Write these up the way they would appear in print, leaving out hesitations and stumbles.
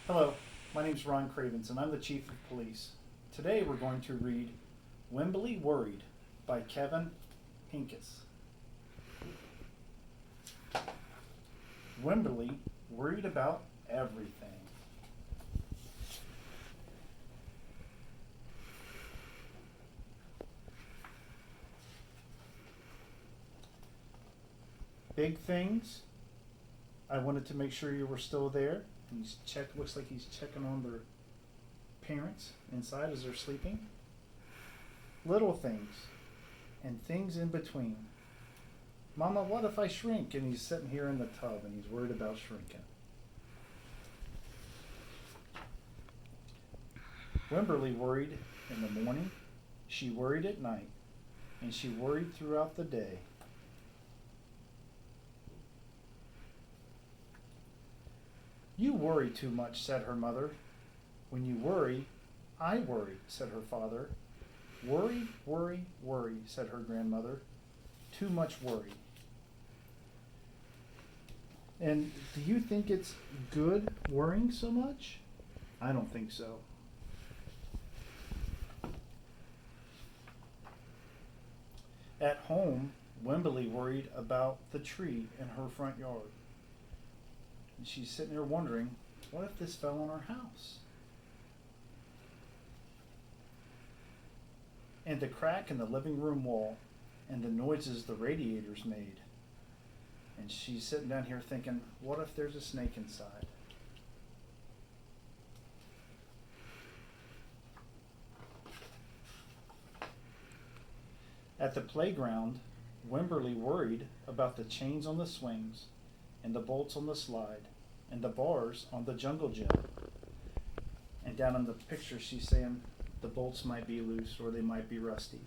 Hello, my name is Ron Cravens, and I'm the Chief of Police. Today we're going to read Wemberly Worried by Kevin Henkes. Wemberly worried about everything. Big things. I wanted to make sure you were still there. Looks like he's checking on their parents inside as they're sleeping. Little things and things in between. Mama, what if I shrink? And he's sitting here in the tub and he's worried about shrinking. Wemberly worried in the morning, she worried at night, and she worried throughout the day. You worry too much, said her mother. When you worry, I worry, said her father. Worry, worry, worry, said her grandmother. Too much worry. And do you think it's good worrying so much? I don't think so. At home, Wemberly worried about the tree in her front yard. And she's sitting there wondering, what if this fell on our house? And the crack in the living room wall and the noises the radiators made. And she's sitting down here thinking, what if there's a snake inside? At the playground, Wemberly worried about the chains on the swings and the bolts on the slide and the bars on the jungle gym. And down in the picture she's saying the bolts might be loose or they might be rusty.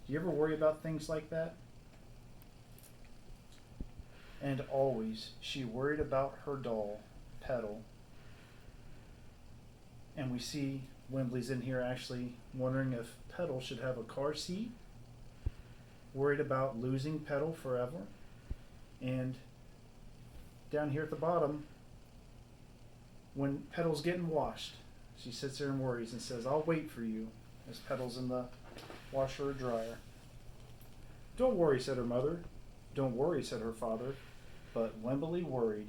Do you ever worry about things like that? And always she worried about her doll, Petal. And we see Wembley's in here actually wondering if Petal should have a car seat, worried about losing Petal forever. And down here at the bottom, when Petal's getting washed, she sits there and worries and says, I'll wait for you, as Petal's in the washer or dryer. Don't worry, said her mother. Don't worry, said her father. But Wemberly worried.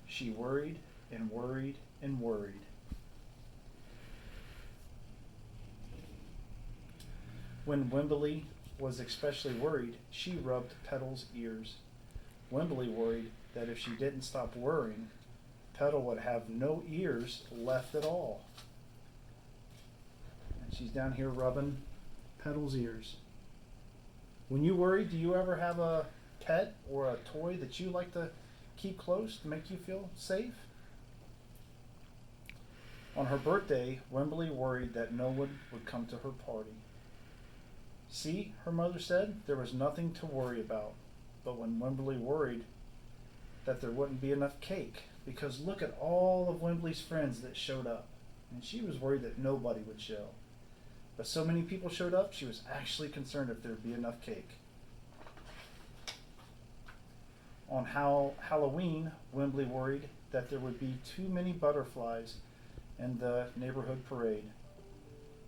She worried and worried and worried. When Wemberly was especially worried, she rubbed Petal's ears. Wemberly worried that if she didn't stop worrying, Petal would have no ears left at all. And she's down here rubbing Petal's ears. When you worry, do you ever have a pet or a toy that you like to keep close to make you feel safe? On her birthday, Wemberly worried that no one would come to her party. See, her mother said, there was nothing to worry about. But when Wemberly worried that there wouldn't be enough cake, because look at all of Wemberly's friends that showed up. And she was worried that nobody would show. But so many people showed up, she was actually concerned if there'd be enough cake. On Halloween, Wemberly worried that there would be too many butterflies in the neighborhood parade.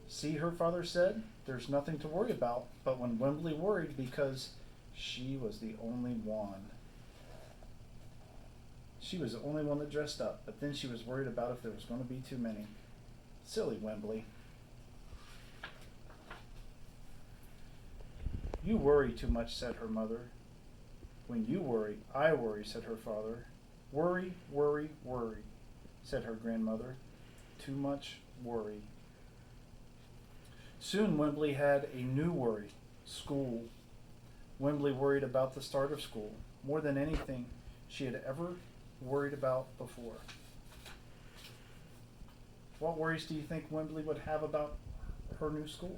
See, her father said, there's nothing to worry about, but when Wemberly worried because she was the only one. She was the only one that dressed up, but then she was worried about if there was going to be too many. Silly Wemberly. You worry too much, said her mother. When you worry, I worry, said her father. Worry, worry, worry, said her grandmother. Too much worry. Soon Wemberly had a new worry, school. Wemberly worried about the start of school, more than anything she had ever worried about before. What worries do you think Wemberly would have about her new school?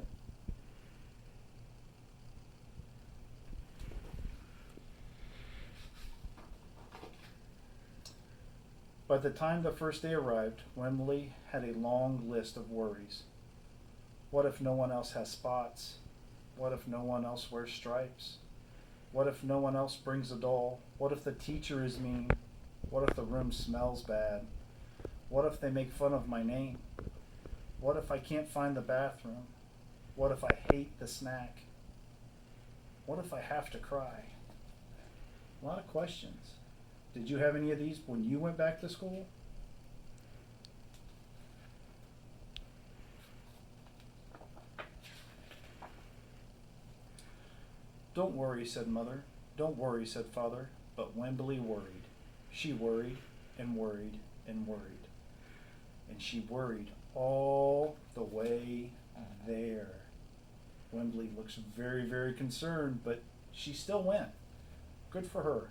By the time the first day arrived, Wemberly had a long list of worries. What if no one else has spots? What if no one else wears stripes? What if no one else brings a doll? What if the teacher is mean? What if the room smells bad? What if they make fun of my name? What if I can't find the bathroom? What if I hate the snack? What if I have to cry? A lot of questions. Did you have any of these when you went back to school? Don't worry, said Mother. Don't worry, said Father. But Wemberly worried. She worried and worried and worried. And she worried all the way there. Wemberly looks very, very concerned, but she still went. Good for her.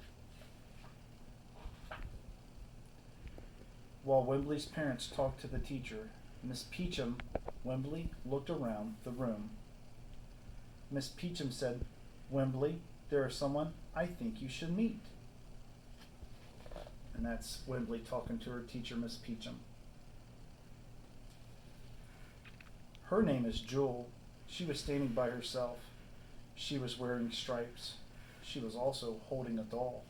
While Wemberly's parents talked to the teacher, Miss Peachum, Wemberly looked around the room. Miss Peachum said, Wemberly, there is someone I think you should meet. And that's Wemberly talking to her teacher, Miss Peachum. Her name is Jewel. She was standing by herself. She was wearing stripes. She was also holding a doll.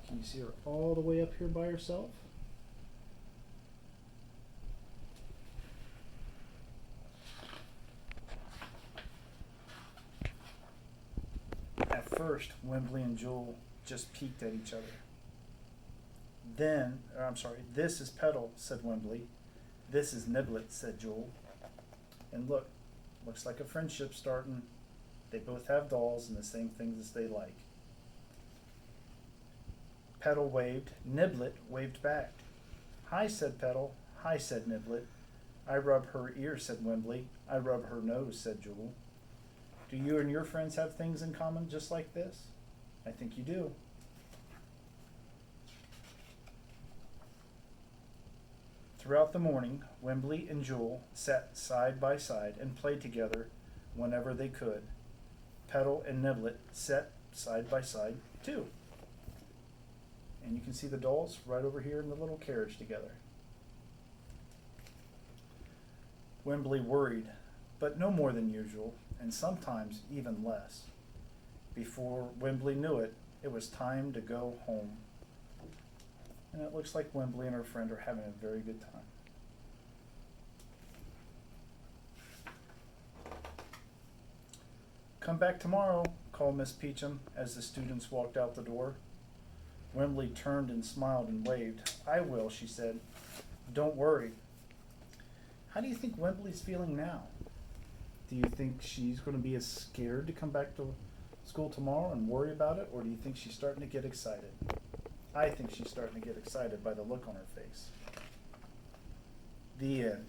Can you see her all the way up here by herself? At first, Wemberly and Jewel just peeked at each other. This is Petal, said Wemberly. This is Niblet, said Jewel. And look, looks like a friendship starting. They both have dolls and the same things as they like. Petal waved. Niblet waved back. Hi, said Petal. Hi, said Niblet. I rub her ear, said Wemberly. I rub her nose, said Jewel. Do you and your friends have things in common just like this? I think you do. Throughout the morning, Wemberly and Jewel sat side by side and played together whenever they could. Petal and Niblet sat side by side too. And you can see the dolls right over here in the little carriage together. Wemberly worried, but no more than usual, and sometimes even less. Before Wemberly knew it, it was time to go home. And it looks like Wemberly and her friend are having a very good time. Come back tomorrow, called Miss Peachum as the students walked out the door. Wemberly turned and smiled and waved. I will, she said. Don't worry. How do you think Wemberly's feeling now? Do you think she's going to be as scared to come back to school tomorrow and worry about it, or do you think she's starting to get excited? I think she's starting to get excited by the look on her face. The end.